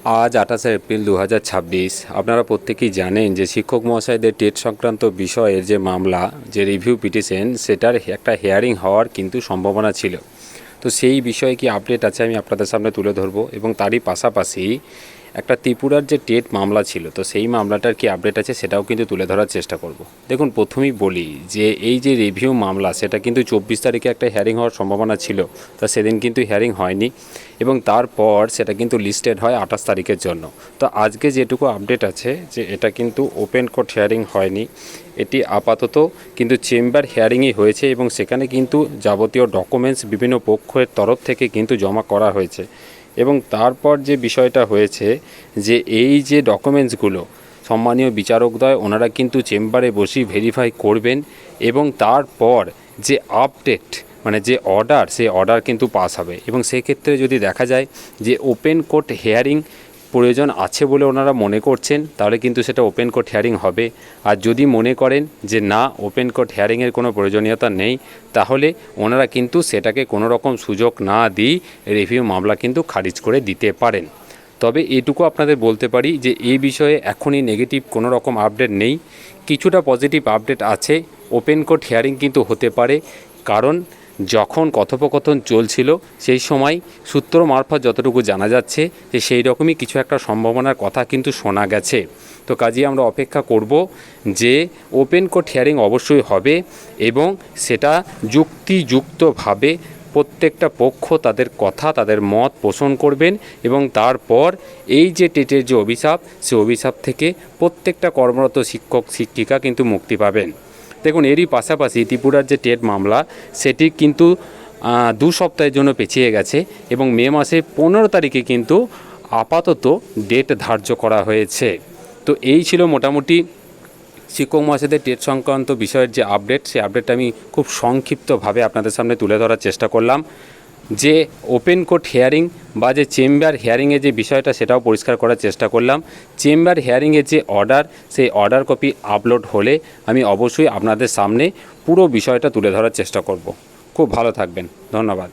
আজ 28 এপ্রিল 2026। আপনারা প্রত্যেকেই জানেন যে শিক্ষক মহাশয়দের টেট সংক্রান্ত বিষয়ের যে মামলা, যে রিভিউ পিটিশন, সেটার একটা হিয়ারিং হওয়ার কিন্তু সম্ভাবনা ছিল। তো সেই বিষয়ে কি আপডেট আছে আমি আপনাদের সামনে তুলে ধরবো, এবং তারই পাশাপাশি একটা ত্রিপুরার যে টেট মামলা ছিল, তো সেই মামলাটার কি আপডেট আছে সেটাও কিন্তু তুলে ধরার চেষ্টা করব। দেখুন, প্রথমেই বলি যে এই যে রিভিউ মামলা, সেটা কিন্তু 24 তারিখে একটা হিয়ারিং হওয়ার সম্ভাবনা ছিল, তা সেদিন কিন্তু হিয়ারিং হয়নি, এবং তারপর সেটা কিন্তু লিস্টেড হয় 28 তারিখের জন্য। তো আজকে যেটুকু আপডেট আছে যে এটা কিন্তু ওপেন কোর্ট হিয়ারিং হয়নি, এটি আপাতত কিন্তু চেম্বার হিয়ারিংই হয়েছে, এবং সেখানে কিন্তু যাবতীয় ডকুমেন্টস বিভিন্ন পক্ষের তরফ থেকে কিন্তু জমা করা হয়েছে। এবং তারপর যে বিষয়টা হয়েছে যে এই যে ডকুমেন্টসগুলো সম্মানীয় বিচারকদ্বয় ওনারা কিন্তু চেম্বারে বসেই ভেরিফাই করবেন, এবং তারপর যে আপডেট মানে যে অর্ডার, সেই অর্ডার কিন্তু পাস হবে। এবং সেক্ষেত্রে যদি দেখা যায় যে ওপেন কোর্ট হিয়ারিং প্রয়োজন আছে বলে ওনারা মনে করছেন, তাহলে কিন্তু সেটা ওপেন কোর্ট হিয়ারিং হবে। আর যদি মনে করেন যে না, ওপেন কোর্ট হিয়ারিংয়ের কোনো প্রয়োজনীয়তা নেই, তাহলে ওনারা কিন্তু সেটাকে কোনো রকম সুযোগ না দিয়ে রিভিউ মামলা কিন্তু খারিজ করে দিতে পারেন। তবে এটুকু আপনাদের বলতে পারি যে এই বিষয়ে এখনই নেগেটিভ কোনো রকম আপডেট নেই, কিছুটা পজিটিভ আপডেট আছে। ওপেন কোর্ট হিয়ারিং কিন্তু হতে পারে, কারণ যখন কথোপকথন চলছিল সেই সময় সূত্র মারফত যতটুকু জানা যাচ্ছে যে সেই রকমই কিছু একটা সম্ভাবনার কথা কিন্তু শোনা গেছে। তো কাজেই আমরা অপেক্ষা করব যে ওপেন কোর্ট হিয়ারিং অবশ্যই হবে, এবং সেটা যুক্তিযুক্তভাবে প্রত্যেকটা পক্ষ তাদের কথা, তাদের মত পোষণ করবেন, এবং তারপর এই যে টেটের যে অভিশাপ, সে অভিশাপ থেকে প্রত্যেকটা কর্মরত শিক্ষক শিক্ষিকা কিন্তু মুক্তি পাবেন। দেখুন, এরই পাশাপাশি ত্রিপুরার যে টেট মামলা, সেটি কিন্তু 2 সপ্তাহের জন্য পেছিয়ে গেছে, এবং মে মাসের 15 তারিখে কিন্তু আপাতত ডেট ধার্য করা হয়েছে। তো এই ছিল মোটামুটি শিক্ষক মহাশয়দের টেট সংক্রান্ত বিষয়ের যে আপডেট, সেই আপডেটটা আমি খুব সংক্ষিপ্তভাবে আপনাদের সামনে তুলে ধরার চেষ্টা করলাম। যে ওপেন কোর্ট হিয়ারিং বা যে চেম্বার হিয়ারিংয়ের যে বিষয়টা, সেটাও পরিষ্কার করার চেষ্টা করলাম। চেম্বার হিয়ারিংয়ের যে অর্ডার, সেই অর্ডার কপি আপলোড হলে আমি অবশ্যই আপনাদের সামনে পুরো বিষয়টা তুলে ধরার চেষ্টা করব। খুব ভালো থাকবেন, ধন্যবাদ।